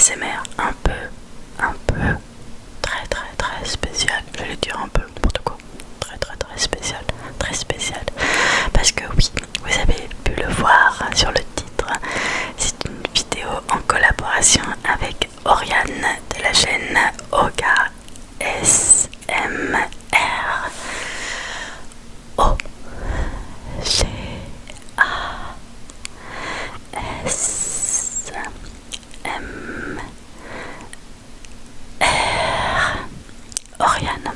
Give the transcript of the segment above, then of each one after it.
ASMR un peu très spécial. J'allais dire un peu n'importe quoi. Très spécial. Très spécial. Parce que oui, vous avez pu le voir sur le titre. C'est une vidéo en collaboration avec Oriane de la chaîne Oga SMR. Oriane.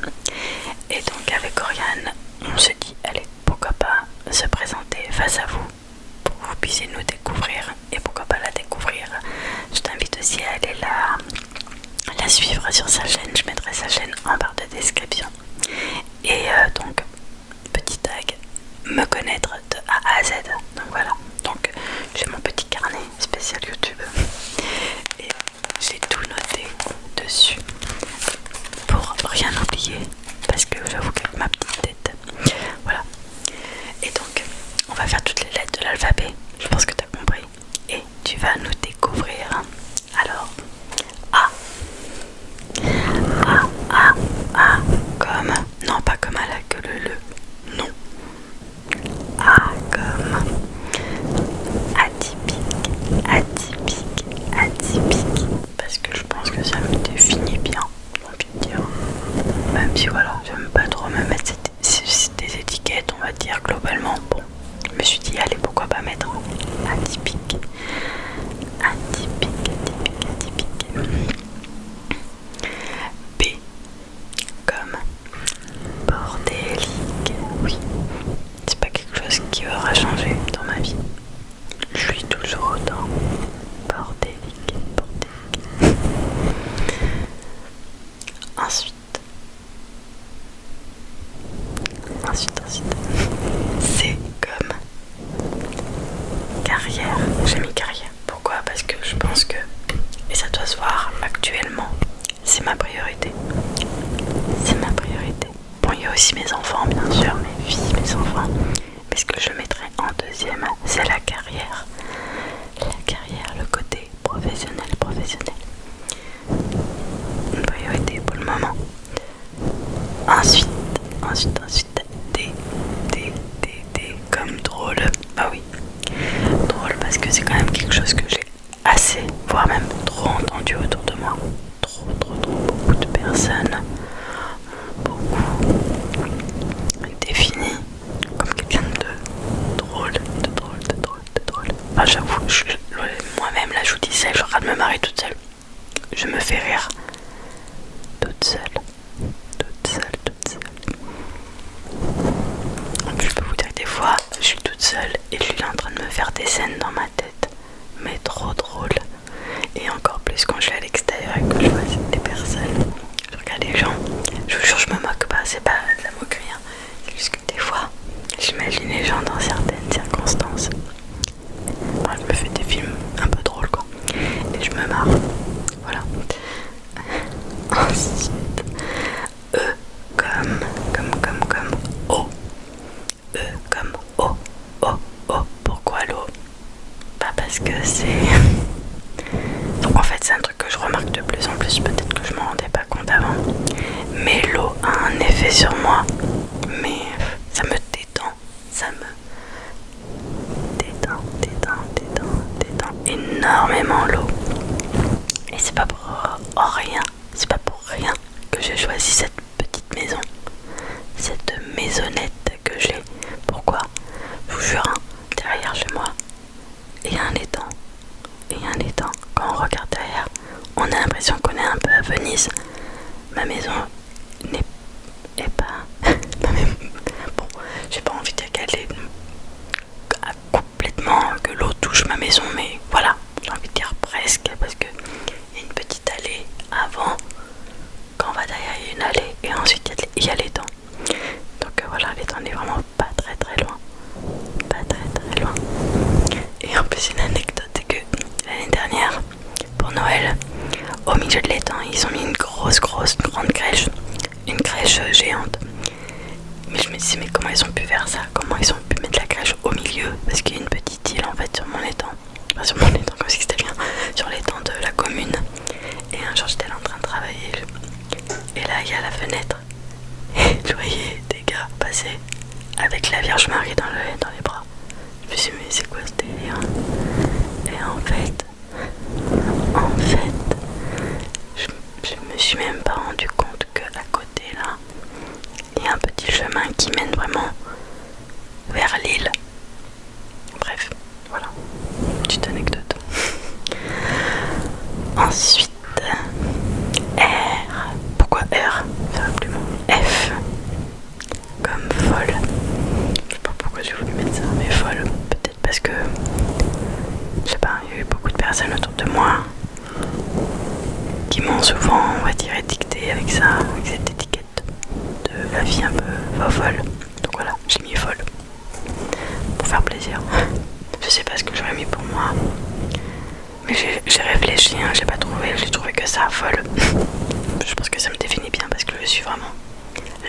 Et donc avec Oriane, on se dit, allez, pourquoi pas se présenter face à vous pour que vous puissiez nous découvrir et pourquoi pas la découvrir. Je t'invite aussi à aller la suivre sur sa chaîne, je mettrai sa chaîne en barre de description. Et donc, petit tag, me connaître de A à Z. Donc voilà, donc j'ai mon petit carnet spécial YouTube et j'ai tout noté dessus pour rien oublier parce que j'avoue qu'avec ma petite tête, voilà. Et donc on va faire toutes les lettres de l'alphabet, je pense que tu as compris, et tu vas nous découvrir. Alors A. A comme, non pas comme à la queue le, non. A comme atypique, parce que je pense que ça me définit bien, j'ai envie de dire. Même si voilà, j'aime pas trop me mettre des étiquettes, on va dire globalement. Bon, je me suis dit, allez, pourquoi pas mettre atypique. B comme bordélique, oui, c'est pas quelque chose qui aura changé dans ma vie. Je suis toujours autant bordélique. Ensuite, c'est comme carrière. J'ai mis carrière. Pourquoi? Parce que je pense que, et ça doit se voir actuellement, c'est ma priorité. Bon, il y a aussi mes enfants, bien sûr, mes filles, mes enfants. Mais ce que je mettrai en deuxième, c'est la carrière. Le côté professionnel. Une priorité pour le moment. Ensuite, D comme drôle. Bah oui, drôle parce que c'est quand même quelque chose que j'ai assez, voire même trop entendu autour de moi. Trop, beaucoup de personnes défini comme quelqu'un de drôle. Enfin, j'avoue, moi-même là je vous dis ça, je suis en train de me marrer toute seule. Je me fais rire toute seule. Je peux vous dire que des fois je suis toute seule et je suis en train de me faire des scènes dans ma tête, mais trop drôle. Et encore plus quand je suis à l'extérieur et que je vois des personnes, je regarde les gens, je vous jure, je me moque pas, c'est pas de la moquerie, hein. C'est juste que des fois j'imagine les gens dans certaines circonstances. Enfin, je me fais des films un peu drôles quoi, et je me marre, voilà. Ensuite, E comme eau. E comme eau. Pourquoi l'eau? Bah parce que c'est... En fait c'est un truc que je remarque de plus en plus, peut-être que je m'en rendais pas compte avant. Mais l'eau a un effet sur moi. Mais ça me détend. Ça me détend énormément l'eau. Et c'est pas pour rien que j'ai choisi cette petite maison. Cette maisonnette que j'ai. Pourquoi? Je vous jure, hein, derrière chez moi, il y a un étang. Quand on regarde derrière, on a l'impression qu'on est un peu à Venise. Ma maison n'est pas... Bon, j'ai pas envie de dire qu'elle est complètement... que l'eau touche ma maison, mais voilà, j'ai envie de dire presque, parce que il y a une petite allée avant. Quand on va derrière, il y a une allée, et ensuite il y a l'étang. Donc voilà, l'étang n'est vraiment pas très loin. Et en plus, une anecdote, c'est que l'année dernière, pour Noël, au milieu de l'étang, ils ont mis une grande crèche, une crèche géante. Mais je me disais, mais comment ils ont pu faire ça? Comment ils ont pu mettre la crèche au milieu? Parce qu'il y a une petite île en fait sur mon étang. Enfin, sur mon étang, comme si c'était bien, sur l'étang de la commune. Ensuite, R. Pourquoi R? Ça va plus loin. F. Comme folle. Je sais pas pourquoi j'ai voulu mettre ça, mais folle. Peut-être parce que, je sais pas, il y a eu beaucoup de personnes autour de moi qui m'ont souvent, on va dire, étiqueté avec ça, avec cette étiquette de la vie un peu folle. Donc voilà, j'ai mis folle. Pour faire plaisir. Je sais pas ce que j'aurais mis pour moi. Mais j'ai réfléchi, hein, j'ai pas trouvé, j'ai trouvé que ça folle. Je pense que ça me définit bien parce que je suis vraiment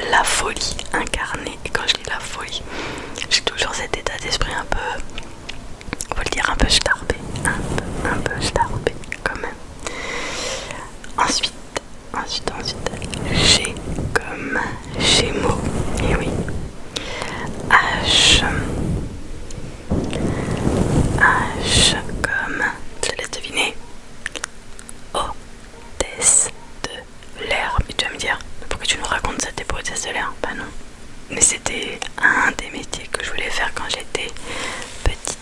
la folie incarnée. Et quand je dis la folie, j'ai toujours cet état d'esprit un peu, on va le dire, un peu starbé. Un peu starbé quand même. Ensuite, G comme Gémeaux. Et oui. H. H comme, je te laisse deviner, hôtesse de l'air. Mais tu vas me dire, pourquoi tu nous racontes ça, t'es pas hôtesse de l'air? Bah non. Mais c'était un des métiers que je voulais faire quand j'étais petite.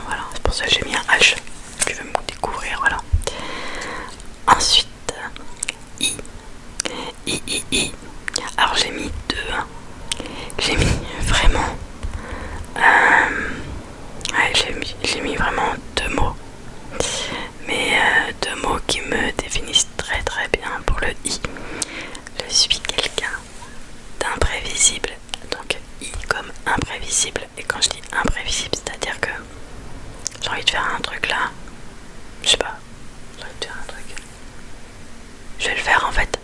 Voilà, c'est pour ça que j'ai mis un H. Tu veux me découvrir, voilà. Ensuite, I. I. Alors j'ai mis deux. J'ai mis vraiment... ouais, j'ai mis vraiment deux mots. Mais deux mots qui me définissent très très bien pour le I. Je suis quelqu'un d'imprévisible. Donc I comme imprévisible. Et quand je dis imprévisible, c'est-à-dire que j'ai envie de faire un truc là. Je sais pas. J'ai envie de faire un truc. Je vais le faire en fait.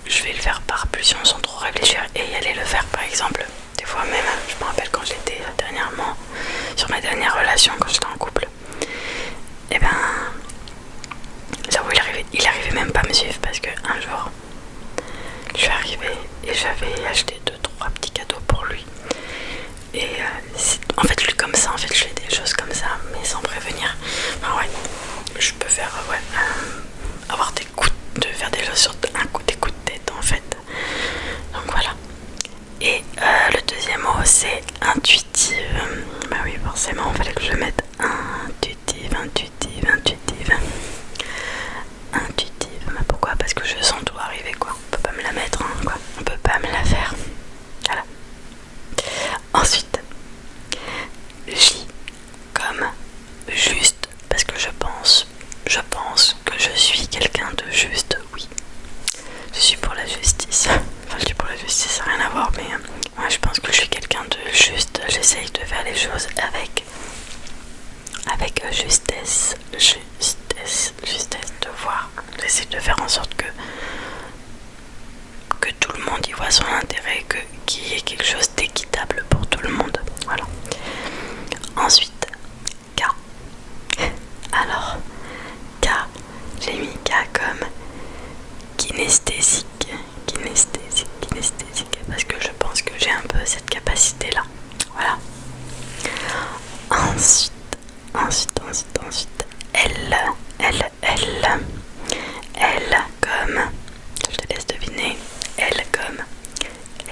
Je vais le faire par pulsion sans trop réfléchir et y aller le faire par exemple. Des fois même, je me rappelle quand j'étais dernièrement sur ma dernière relation, quand j'étais en couple. Et ben, j'avoue, il arrivait même pas à me suivre parce que un jour, je suis arrivée et j'avais acheté 2-3 petits cadeaux pour lui. Et en fait, lui comme ça, en fait, je fais des choses comme ça, mais sans prévenir. Enfin, ouais, je peux faire, avoir des coups de faire des choses sur un coup, des coups de tête en fait. Donc voilà. Et le deuxième mot c'est intuitive. Bah oui, forcément, il fallait que je mette intuitive. Mais pourquoi? Parce que je sens tout arriver quoi. On peut pas me la mettre, hein, quoi. On peut pas me la faire. Voilà. Ensuite, J comme juste, parce que je pense que je suis quelqu'un de juste, oui. Je suis pour la justice. Enfin, je dis pour la justice, ça n'a rien à voir, mais moi je pense que je suis quelqu'un de juste. J'essaye de faire les choses avec justesse de voir. J'essaie de faire en sorte que tout le monde y voit son intérêt, qu'il y ait quelque chose d'équitable pour tout le monde. Voilà. Ensuite, K. Alors, K, j'ai mis K comme kinesthésique, parce que je pense que j'ai un peu cette capacité là. Voilà. Ensuite, L comme, je te laisse deviner, L comme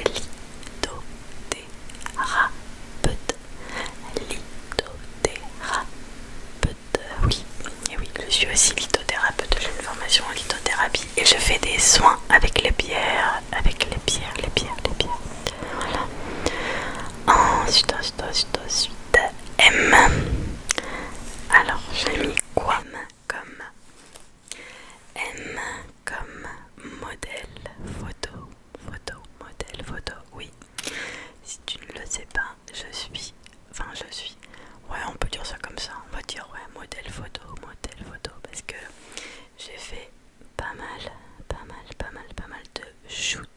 lithodérapeute, oui, et oui, je suis aussi lithothérapeute, j'ai une formation en lithothérapie et je fais des soins avec les pierres, voilà. Ensuite, M. Alors, j'ai mis quoi comme M comme modèle photo, oui. Si tu ne le sais pas, ouais, on peut dire ça comme ça, on va dire, ouais, modèle photo, parce que j'ai fait pas mal de shoot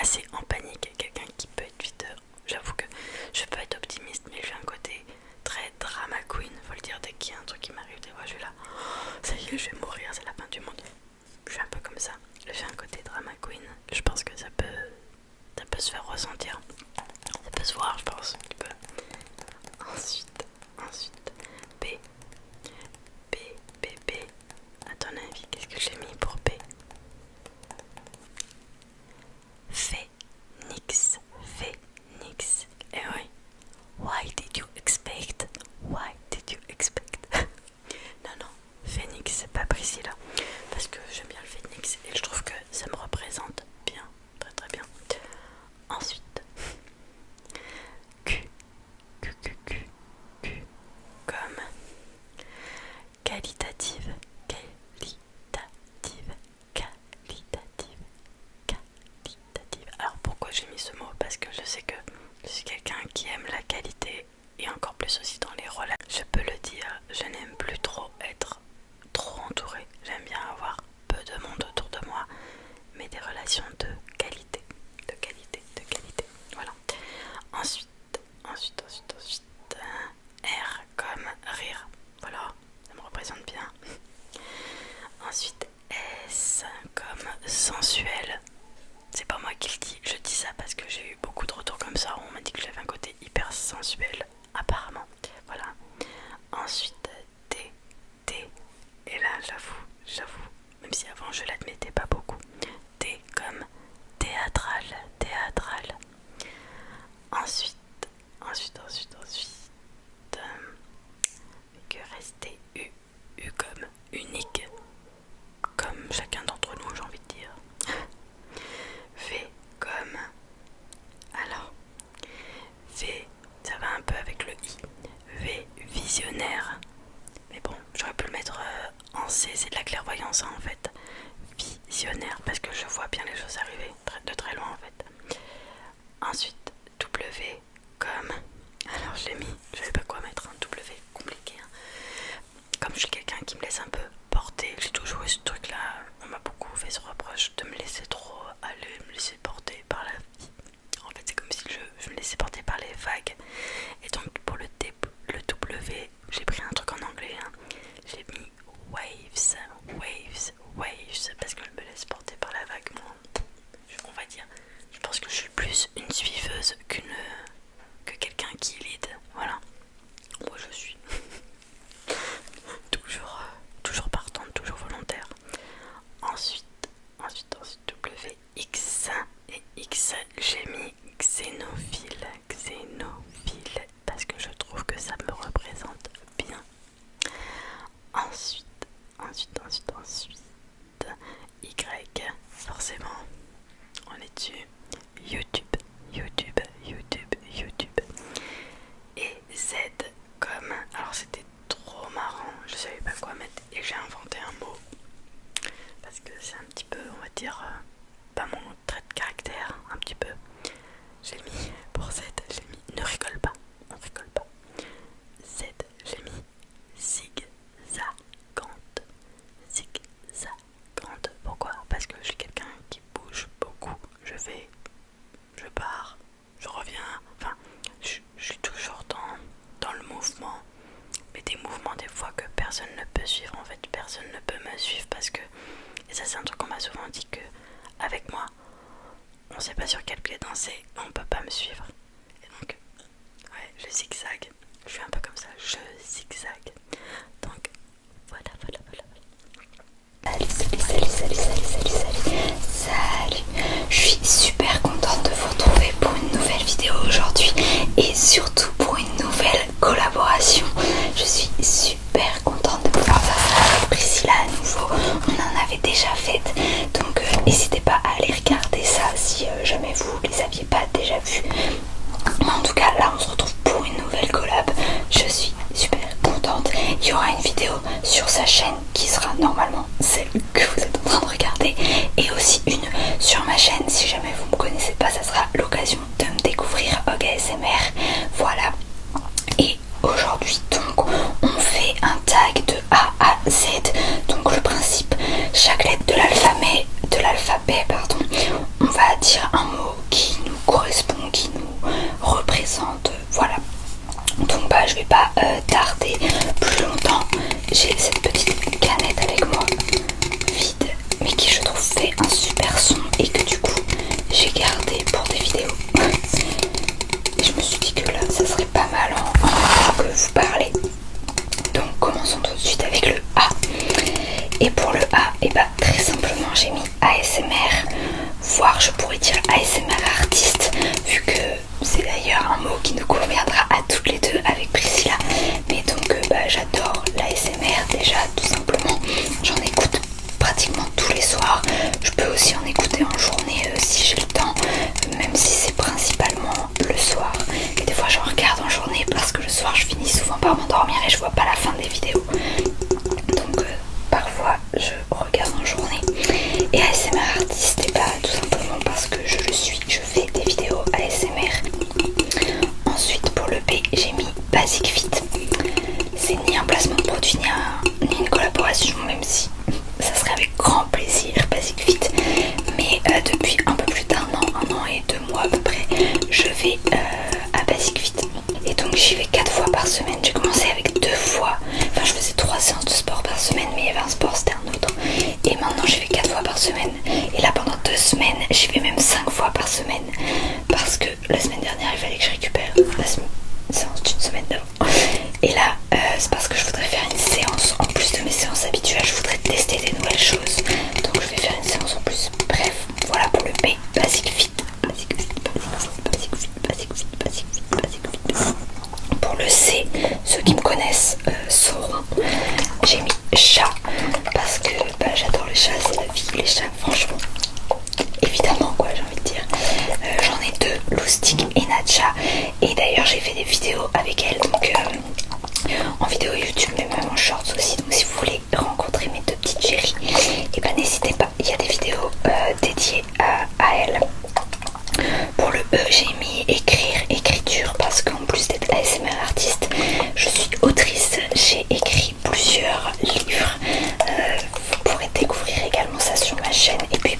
assez en panique, quelqu'un qui peut être vite. J'avoue que je peux être optimiste, mais j'ai un côté très drama queen. Faut le dire, dès qu'il y a un truc qui m'arrive, des fois je suis là, oh, ça y est, je vais mourir, c'est la fin du monde. Je suis un peu comme ça. J'ai un côté drama queen. Je pense que ça peut se faire ressentir. Ça peut se voir, je pense. Un petit peu. Ensuite, B. B, B, B. À ton avis, qu'est-ce que j'ai mis pour B? Phoenix. Phoenix. Eh oui. Why did you expect? Why did you expect? Non, non. Phoenix, c'est pas Priscilla. Parce que j'aime bien le phoenix et je trouve que ça me représente bien. Très très bien. Ensuite. Q. Q, Q, Q, Q. Comme qualitative. Qualitative. Qualitative. Qualitative. Alors pourquoi j'ai mis ce mot? Parce que je sais que je suis quelqu'un qui aime la qualité et encore plus aussi dans les relations. Je peux le dire, je n'aime plus trop être trop entourée. J'aime bien avoir peu de monde autour de moi, mais des relations de qualité. De qualité, de qualité. Voilà. Ensuite, R comme rire. Voilà, ça me représente bien. Ensuite, S comme sensuel. C'est pas moi qui le dis, je dis ça parce que j'ai eu beaucoup de retours comme ça. On m'a dit que j'avais un côté hyper sensuel, apparemment. Voilà. Ensuite, T. Et là, j'avoue, même si avant je l'admettais pas beaucoup. T comme théâtral. Ensuite, que restait U. U comme unique. Comme chacun d'entre nous, j'ai envie de dire. V comme... Alors, V, ça va un peu avec le I. V, visionnaire. Mais bon, j'aurais pu le mettre en C, c'est de la clairvoyance hein, en fait. Visionnaire, parce que je vois bien les choses arriver de très loin en fait. Ensuite, W comme... Alors je l'ai mis, je savais pas quoi mettre, un W compliqué. Hein. Comme je suis quelqu'un qui me laisse un peu porter, j'ai toujours eu ce truc là, on m'a beaucoup fait ce reproche de me laisser trop aller, me laisser porter par la vie. En fait c'est comme si je me laissais porter par les vagues. Et donc pour le W, j'ai pris un truc en anglais, hein. J'ai mis waves, parce que je me laisse porter par la vague. Moi, on va dire, je pense que je suis plus une suiveuse que quelqu'un qui lead. Voilà, moi je suis toujours partante, toujours volontaire. Ensuite W, X. Et X, j'ai mis xénophile, parce que je trouve que ça me représente bien. Ensuite, Y, forcément, on est dessus. YouTube. Et Z comme, alors c'était trop marrant, je savais pas quoi mettre et j'ai inventé un mot. Parce que c'est un petit peu, on va dire, pas mon trait de caractère, un petit peu. J'ai mis, pour Z, j'ai mis ne rigole pas, on rigole pas. Z, j'ai mis zigzagante. Pourquoi? Parce que je suis quelqu'un qui bouge beaucoup. Je pars, je reviens. Enfin, je suis toujours dans le mouvement. Mais des mouvements des fois que personne ne peut suivre. En fait, personne ne peut me suivre parce que... Et ça c'est un truc qu'on m'a souvent dit que avec moi, on sait pas sur quel pied danser, on peut pas me suivre. Et donc, ouais, je zigzague. Je suis un peu comme ça, je zigzague. Donc, voilà. Salut. Je suis super contente de vous retrouver pour une nouvelle vidéo aujourd'hui et surtout pour une nouvelle collaboration. Je suis super contente de pouvoir faire ça avec Priscilla à nouveau. On en avait déjà fait, donc n'hésitez pas à aller regarder ça si jamais vous les aviez pas déjà vus. Mais en tout cas là on se retrouve pour une nouvelle collab. Je suis super contente. Il y aura une vidéo sur sa chaîne qui sera normalement celle que vous êtes en train de regarder et aussi une sur ma chaîne. Si jamais vous me connaissez pas, ça sera l'occasion de me découvrir ASMR. Voilà. Et aujourd'hui donc on fait un tag de A à Z. Donc le principe, chaque lettre de l'alphabet on va dire un mot tarder plus longtemps. J'ai cette petite canette avec moi, vide, mais qui je trouve fait un super son et que du coup j'ai gardé pour des vidéos. Et je me suis dit que là ça serait pas mal en que vous parlez. Donc commençons tout de suite avec le A. Et pour le A, et bah très simplement j'ai mis ASMR, voire je pourrais dire ASMR artiste, vu que c'est d'ailleurs un mot qui nous conviendra à toutes les deux avec Priscilla. Mais donc j'adore l'ASMR déjà, tout simplement. J'en écoute pratiquement tous les soirs. Je peux aussi en écouter en journée si j'ai le temps, même si c'est principalement le soir. Et des fois j'en regarde en journée parce que le soir je finis souvent par m'endormir et je vois pas la fin des vidéos. Donc parfois je regarde en journée. Et ASMR artiste, et bah tout simplement parce que je le suis, je fais des vidéos ASMR. Ensuite pour le B, j'ai mis Basic Fit. C'est ni un placement de produit ni une collaboration, même si ça serait avec grand plaisir Basic Fit. Mais depuis un peu plus d'un an et 2 mois à peu près, je vais à Basic Fit. Et donc j'y vais 4 fois par semaine. J'ai commencé avec 2 fois, enfin je faisais 3 séances de sport par semaine, mais il y avait un sport, c'était un autre. Et maintenant j'y vais 4 fois par semaine. Et là pendant 2 semaines, j'y vais même 5 fois par semaine. Parce que la semaine dernière, il fallait que je récupère la séance d'une semaine d'avant. Et là, c'est parce que je voudrais faire une séance en plus de mes séances habituelles. Je voudrais tester des nouvelles choses. Donc je vais faire une séance en plus. Bref, voilà pour le B, Basic Fit. Basic Fit, Basic Fit, Basic Fit, Basic Fit, Basic Fit. Pour le C, ceux qui me connaissent sauront, j'ai mis chat parce que j'adore les chats, c'est la vie, les chats, franchement. Évidemment quoi, j'ai envie de dire. J'en ai 2, Loustic et Natcha. Et d'ailleurs j'ai fait des vidéos avec elles, donc en vidéo YouTube, mais même en shorts aussi. Donc si vous voulez rencontrer mes 2 petites chéries, et ben n'hésitez pas, il y a des vidéos dédiées à elles. Pour le E, j'ai mis écriture parce qu'en plus d'être ASMR artiste, je suis autrice. J'ai écrit plusieurs livres. Vous pourrez découvrir également ça sur ma chaîne. Et puis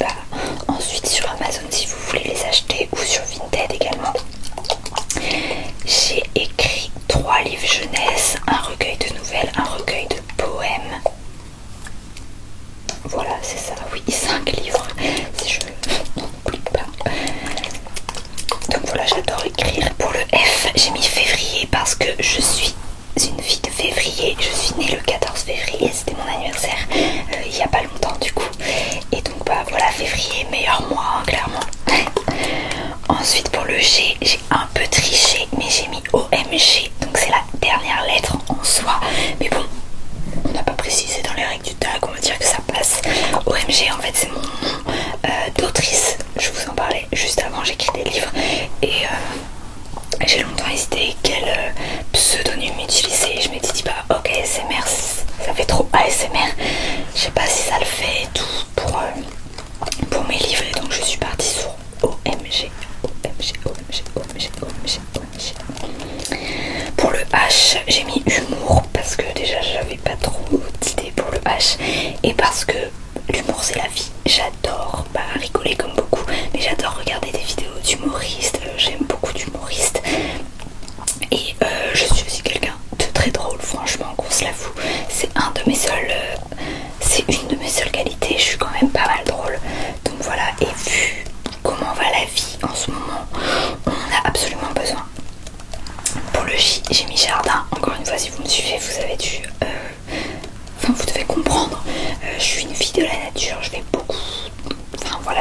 ensuite sur Amazon si vous voulez les acheter, ou sur Vinted également. J'ai écrit 3 livres jeunesse, un recueil de nouvelles, un recueil de poèmes. Voilà, c'est ça, oui, 5 livres, si je n'en oublie pas. Donc voilà, j'adore écrire. Pour le F, j'ai mis février parce que je suis une fille de février. Je suis née le 14 février, c'était mon anniversaire il y a pas longtemps du coup. Et donc voilà, février, meilleur mois, hein, clairement. Ensuite pour le G, j'ai un peu triché, mais j'ai mis OMG, donc c'est la dernière lettre en soi. Mais bon, on n'a pas précisé dans les règles du tag, on va dire que ça passe. OMG en fait c'est mon nom d'autrice, je vous en parlais juste avant, j'écris des livres. Et j'ai longtemps hésité quel pseudonyme utiliser. Je m'étais dit ok, ASMR, ça fait trop ASMR, je sais pas si ça le fait et tout pour mes livres. Et donc je suis partie sur OMG. Pour le H, j'ai mis humour parce que déjà j'avais pas trop d'idées pour le H, et parce que l'humour c'est la vie. J'adore rigoler comme beaucoup, mais j'adore regarder des vidéos d'humoristes. J'aime beaucoup d'humoristes. Et je suis aussi quelqu'un de très drôle, franchement, qu'on se l'avoue. C'est une de mes seules qualités. Je suis quand même pas mal drôle. Donc voilà, et vu comment va la vie en ce moment, on en a absolument besoin. Pour le J, j'ai mis jardin. Encore une fois, si vous me suivez, vous avez dû... vous devez comprendre. Je suis une fille de la nature, je vais beaucoup...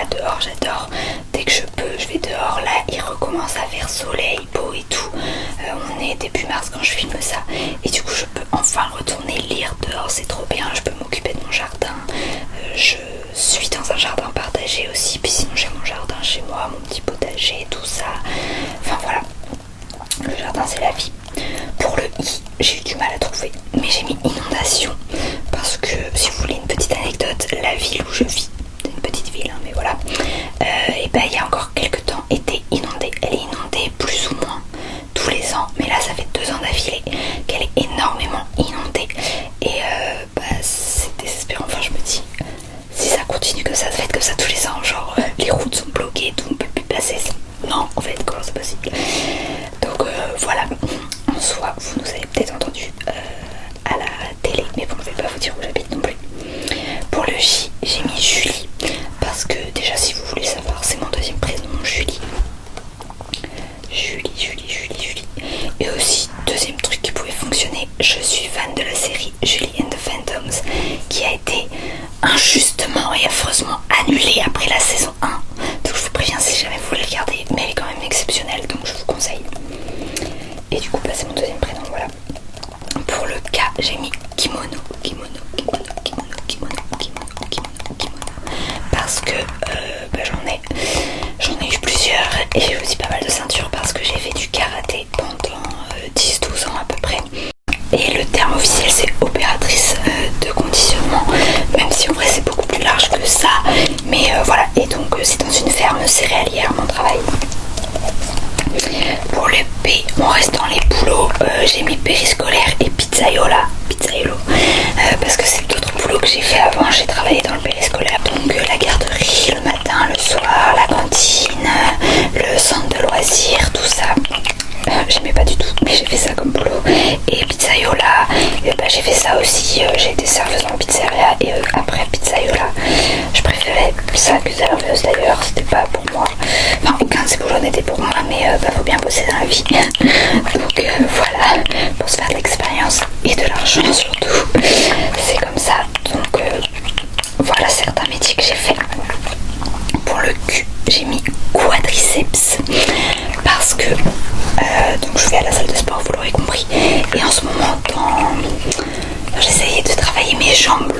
dehors, j'adore. Dès que je peux, je vais dehors. Là, il recommence à faire soleil, beau et tout. On est début mars quand je filme ça. Et du coup, je peux enfin retourner lire dehors. C'est trop bien. Je peux m'occuper de mon jardin. Je suis dans un jardin partagé aussi. Puis sinon, j'ai mon jardin chez moi, mon petit potager, tout ça. Enfin voilà. Le jardin, c'est la vie. Pour le I, j'ai eu du mal à trouver. Mais j'ai mis inondation. Parce que, si vous voulez une petite anecdote, la ville où je vis, une petite ville, hein, mais voilà, et il y a encore quelques temps était inondée. Elle est inondée plus ou moins tous les ans, mais là ça fait 2 ans d'affilée qu'elle est énormément inondée. Et c'est désespérant. Enfin, je me dis, si ça continue comme ça va être comme ça tous les ans, genre les routes sont bloquées et tout, on peut plus passer. Non, en fait, comment c'est possible? Donc voilà, en soi, vous nous avez peut-être entendu Et j'ai aussi pas mal de ceintures parce que j'ai fait du karaté pendant 10-12 ans à peu près. Et le terme officiel c'est opératrice de conditionnement, même si en vrai c'est beaucoup plus large que ça. Mais voilà, et donc c'est dans une ferme céréalière mon travail. Pour le P, on reste dans les boulots, j'ai mis périscolaire et pizzaiolo, parce que c'est d'autres boulots que j'ai fait avant. J'ai travaillé dans le périscolaire, donc la garderie le matin, le soir, la cantine, le centre de loisirs, tout ça. J'aimais pas du tout, mais j'ai fait ça comme boulot. Et pizzaiola, j'ai fait ça aussi. J'ai été serveuse en pizzeria et après pizzaiola. Je préférais ça que serveuse d'ailleurs, c'était pas pour moi. Enfin, aucun de ces boulots n'était pour moi, mais faut bien bosser dans la vie. Donc voilà, pour se faire de l'expérience et de l'argent surtout. C'est comme ça. Donc voilà certains métiers que j'ai fait. Pour le cul, j'ai mis quadriceps parce que donc je vais à la salle de sport, vous l'aurez compris, et en ce moment j'essayais de travailler mes jambes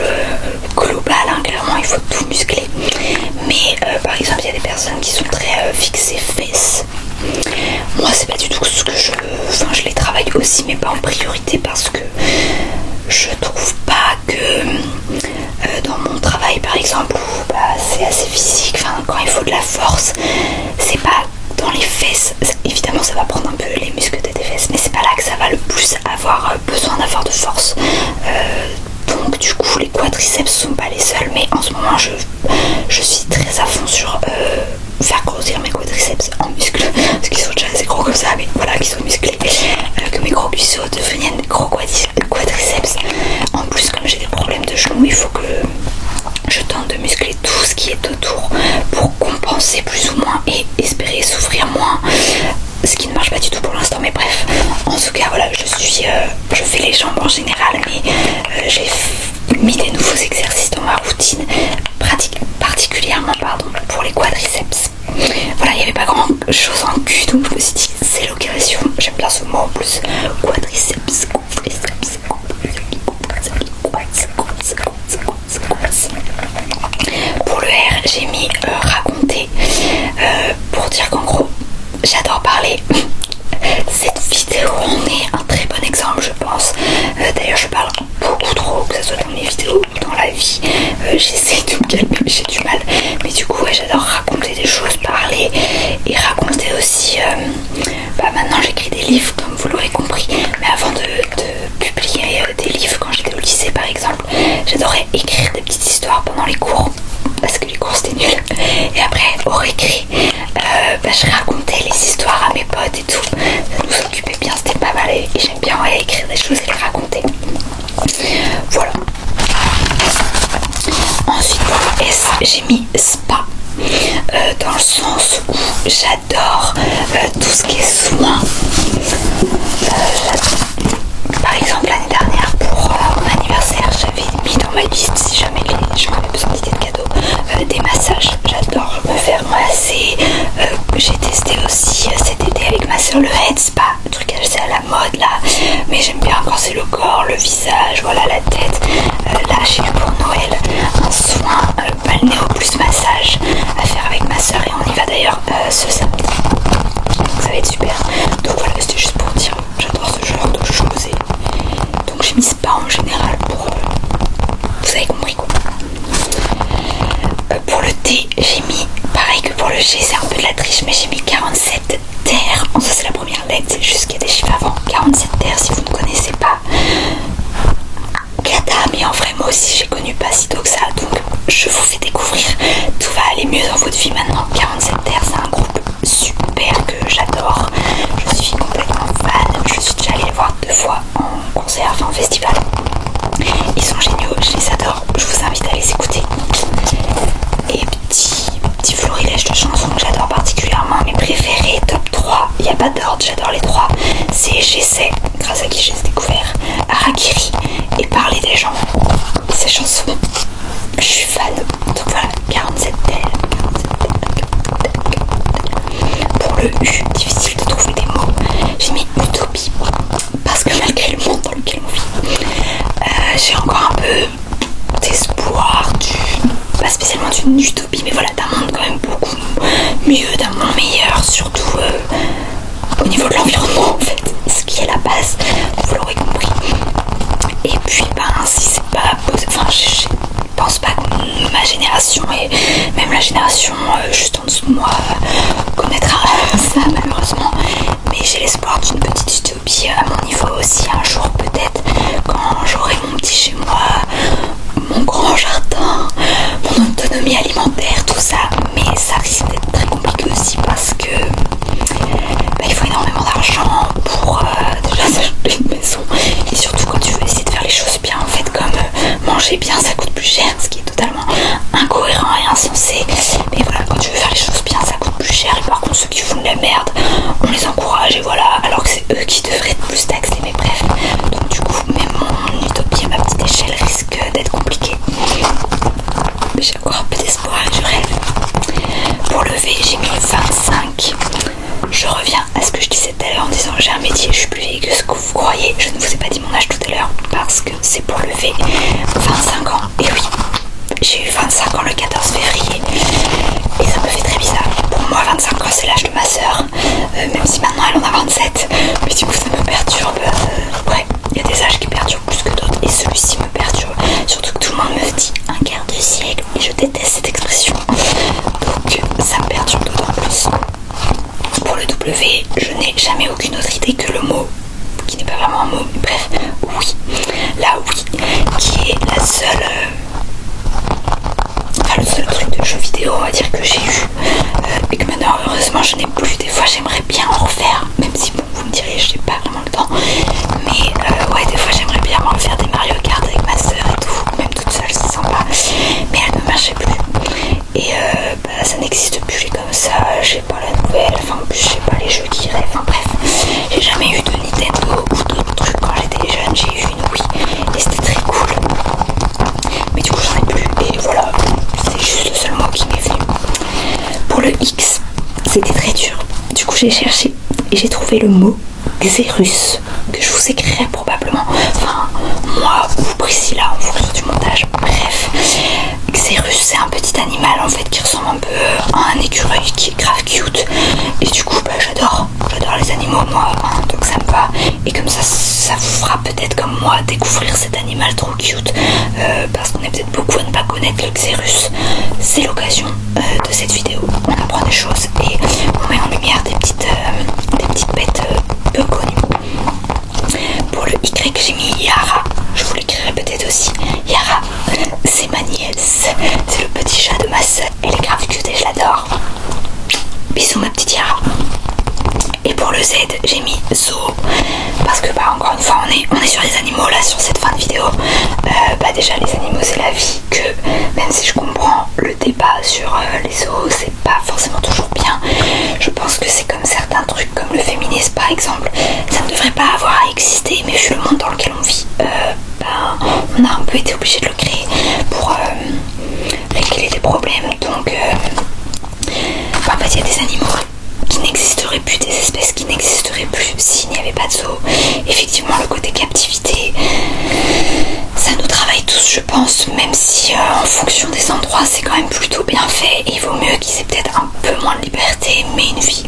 globales, hein, clairement il faut tout muscler, mais par exemple il y a des personnes qui sont très fixées fesses. Moi c'est pas du tout ce que je les travaille aussi, mais pas en priorité, parce que je trouve pas que dans mon travail par exemple où c'est assez physique, quand il faut de la force, c'est pas dans les fesses. Évidemment ça va prendre un peu les muscles de tes fesses, mais c'est pas là que ça va le plus avoir besoin d'avoir de force. Donc du coup les quadriceps sont pas les seuls, mais en ce moment je suis très à fond sur faire grossir mes quadriceps en muscles, parce qu'ils sont déjà assez gros comme ça, mais voilà, qu'ils soient musclés, que mes gros cuisseaux deviennent gros quadriceps. En plus, comme j'ai des problèmes de genoux, il faut que je tente de muscler tout ce qui est autour pour compenser plus ou moins et espérer souffrir moins, ce qui ne marche pas du tout pour l'instant, mais bref. En tout cas voilà, je fais les jambes en général, mais j'ai mis des nouveaux exercices dans ma routine, particulièrement pour les quadriceps. Voilà, il n'y avait pas grand chose en cul, donc je me suis dit c'est l'occasion. J'aime bien ce mot en plus, quadriceps. Pour le R, j'ai mis raconter, pour dire qu'en gros j'adore parler. Cette vidéo en est un très bon exemple, je pense. D'ailleurs je parle beaucoup trop, que ce soit dans mes vidéos ou dans la vie. J'essaie de me calmer, mais j'ai du mal. Mais du coup j'adore raconter des choses, parler et raconter aussi. Maintenant j'écris des livres comme vous l'aurez compris, mais avant de publier des livres quand j'étais au lycée par exemple, j'adorais écrire des petites histoires pendant les cours, parce que les cours c'était nul. Et après au récré, je racontais les histoires à mes potes et tout. Ça nous occupait bien, c'était pas mal, et j'aime bien écrire des choses et les raconter. Voilà. Ensuite pour le S, j'ai mis spa, dans le sens où j'adore tout ce qui est soins. Par exemple l'année dernière pour mon anniversaire, j'avais mis dans ma liste, si jamais les gens avaient besoin d'idées de cadeaux, des massages. J'adore me faire masser. J'ai testé aussi cet été avec ma soeur le head spa, le truc assez à la mode là, mais j'aime bien quand c'est le corps, le visage, voilà, la tête. Là j'ai eu pour Noël un soin balnéo plus massage à faire avec ma soeur, et on y va d'ailleurs ce samedi, donc ça va être super. Donc voilà, c'était juste pour dire j'adore ce genre de choses, et donc j'ai mis spa en général pour vous avez compris quoi. Pour le T, j'ai mis pareil que pour le G, c'est un peu de la triche, mais j'ai mis 47 terres. Ça c'est la première lettre, c'est juste qu'il y a des chiffres avant. 47 terres, si vous ne connaissez pas, cata, mais en vrai moi aussi j'ai connu pas si tôt que ça, donc je vous fais découvrir. Tout va aller mieux dans votre vie maintenant. 47 terres, c'est un groupe super que j'adore, je suis complètement fan. Je suis déjà allée les voir 2 fois en concert, enfin en festival. Ils sont géniaux, je les adore, je vous invite à les écouter. Et petit florilège de chansons que j'adore particulièrement, mes préférés, top 3, il n'y a pas d'ordre, j'adore les 3. C'est J'essaie, grâce à qui j'ai découvert, Harakiri et Parler des gens. Ces chansons, je suis fan, donc voilà, 47 terres. Pour le U, difficile de trouver des mots, j'ai mis utopie, parce que malgré le monde dans lequel on vit, j'ai encore un peu d'espoir, pas spécialement d'une utopie, mais voilà, d'un monde quand même beaucoup mieux, d'un monde meilleur, surtout au niveau de l'environnement en fait, ce qui est la base, vous l'aurez compris. Et puis si c'est pas posé, je pense pas que ma génération et même la génération juste en dessous de moi connaîtra ça malheureusement, mais j'ai l'espoir d'une petite utopie à mon niveau aussi un jour peut-être, quand j'aurai mon petit chez moi, mon grand jardin, mon autonomie alimentaire, tout ça. Mais ça risque d'être très compliqué aussi parce que il faut énormément d'argent pour déjà s'acheter une maison, et surtout quand tu veux essayer de faire les choses bien en fait, comme manger bien ça coûte plus cher, ce qui est totalement incohérent et insensé. Mais voilà, quand tu veux faire les choses bien ça coûte plus cher, et par contre ceux qui font de la merde on les encourage, et voilà, alors que c'est eux qui devraient être plus taxés. Mais bref, donc du coup même mon utopie à ma petite échelle risque d'être compliquée, mais j'ai encore un peu d'espoir et je rêve. Pour lever j'ai mis 25. Je reviens à ce que je disais tout à l'heure en disant j'ai un métier, je suis plus vieille que ce que vous croyez. Je ne vous ai pas dit mon âge tout à l'heure parce que c'est pour lever 25 ans. Et oui, j'ai eu 25 ans le 14 février et ça me fait très bizarre. Pour moi 25 ans c'est l'âge de ma soeur, même si maintenant elle en a 27, mais du coup ça me perturbe. Ouais, il y a des âges qui perturbent plus que d'autres et celui-ci me perturbe, surtout que tout le monde me dit un quart de siècle et je déteste cette expression, donc ça me perturbe d'autant plus. Pour le W, je n'ai jamais aucune autre idée que le mot, qui n'est pas vraiment un mot, mais bref, oui, la oui, qui est la seule, le seul truc de jeu vidéo, on va dire, que j'ai eu, et que maintenant, heureusement, je n'ai plus. Des fois, j'aimerais bien en refaire, même si, bon, vous me direz, je n'ai pas vraiment le temps, mais ouais, des fois, j'aimerais bien en refaire des Mario Kart avec ma soeur et tout, même toute seule, c'est sympa, mais elle ne marchait plus. Et ça n'existe plus les comme ça, j'ai pas la nouvelle, en plus j'ai pas les jeux qui rêvent, bref, j'ai jamais eu de Nintendo ou d'autres trucs. Quand j'étais jeune j'ai eu une Wii et c'était très cool, mais du coup j'en ai plus et voilà, c'est juste le seul mot qui m'est venu. Pour le X, c'était très dur, du coup j'ai cherché et j'ai trouvé le mot Xerus, que je vous écrirai probablement, moi ou Priscilla en fonction du montage, bref. Xerus c'est un petit animal en fait qui ressemble un peu à un écureuil, qui est grave cute, et du coup j'adore les animaux moi, donc ça me va, et comme ça vous fera peut-être comme moi découvrir cet animal trop cute, parce qu'on est peut-être beaucoup à ne pas connaître le Xerus. C'est l'occasion de cette vidéo, on apprend des choses et on met en lumière des petites bêtes peu connues. Pour le Y j'ai mis Yara, je vous l'écrirai peut-être aussi. Yara, c'est ma nièce, c'est le petit chat de ma soeur, elle est grave cute et je l'adore. Bisous ma petite Yara. Et pour le Z j'ai mis Zo, parce que encore une fois on est sur les animaux là sur cette fin de vidéo. Déjà les animaux c'est la vie, que même si je comprends le débat sur les zoos, c'est pas forcément toujours bien. Je pense que c'est comme certains trucs comme le féminisme par exemple, ça ne devrait pas avoir à exister, mais vu le monde dans lequel on vit, on a un peu été obligé de le créer pour régler des problèmes. Donc en fait il y a des animaux qui n'existeraient plus, des espèces qui n'existeraient plus s'il n'y avait pas de zoo. Effectivement le côté captivité, ça nous travaille tous je pense, même si en fonction des endroits c'est quand même plutôt bien fait, et il vaut mieux qu'ils aient peut-être un peu moins de liberté mais une vie.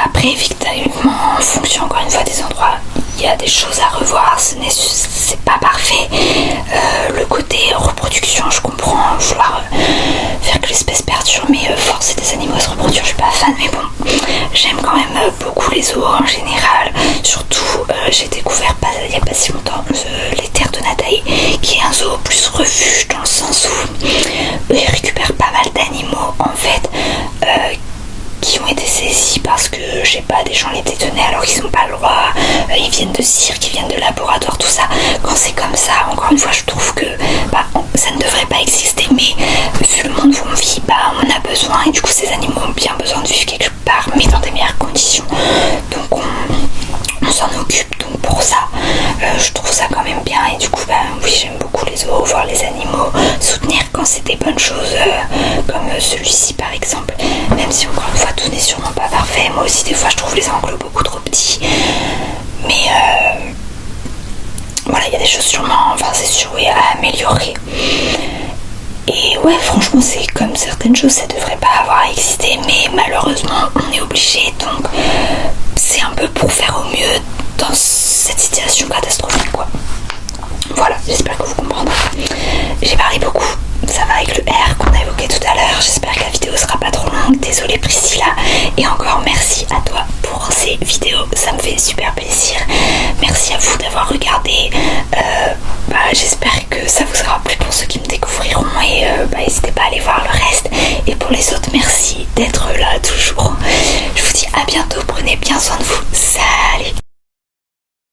Après effectivement en fonction encore une fois des endroits il y a des choses à revoir, c'est pas parfait. Le côté reproduction je comprends, vouloir faire que l'espèce perdure, mais forcer des animaux à se reproduire je suis pas fan, mais bon j'aime quand même beaucoup les zoos en général. Surtout j'ai découvert il y a pas si longtemps les terres de Nataï, qui est un zoo plus refuge dans le sens où ils récupèrent pas mal d'animaux en fait, qui ont été saisis parce que je sais pas, des gens les détenaient alors qu'ils n'ont pas le droit, ils viennent de cirque, ils viennent de laboratoire, tout ça. Quand c'est comme ça, encore une fois je trouve que ça ne devrait pas exister, mais vu le monde où on vit, on a besoin, et du coup ces animaux ont bien besoin de vivre quelque part mais dans des meilleures conditions, donc on s'en occupe. Donc pour ça je trouve ça quand même bien, et du coup oui j'aime beaucoup les zoos, voir les animaux, soutenir quand c'est des bonnes choses, comme celui-ci par exemple, même si encore une fois tout n'est sûrement pas parfait. Moi aussi des fois je trouve les enclos beaucoup trop petits, mais voilà, il y a des choses sûrement, c'est sûr, oui, à améliorer. Et ouais, franchement c'est comme certaines choses, ça devrait pas avoir à exister, mais malheureusement on est obligé, donc c'est un peu pour faire au mieux dans cette situation catastrophique quoi. Voilà, j'espère que vous comprendrez. J'ai parlé beaucoup, ça va avec le R qu'on a évoqué tout à l'heure. J'espère que la vidéo sera pas trop longue. Désolée Priscilla. Et encore merci à toi pour ces vidéos, ça me fait super plaisir. Merci à vous d'avoir regardé. J'espère que ça vous sera plu pour ceux qui me découvriront. Et n'hésitez pas à aller voir le reste. Et pour les autres, merci d'être là toujours. Je vous dis à bientôt, prenez bien soin de vous. Salut.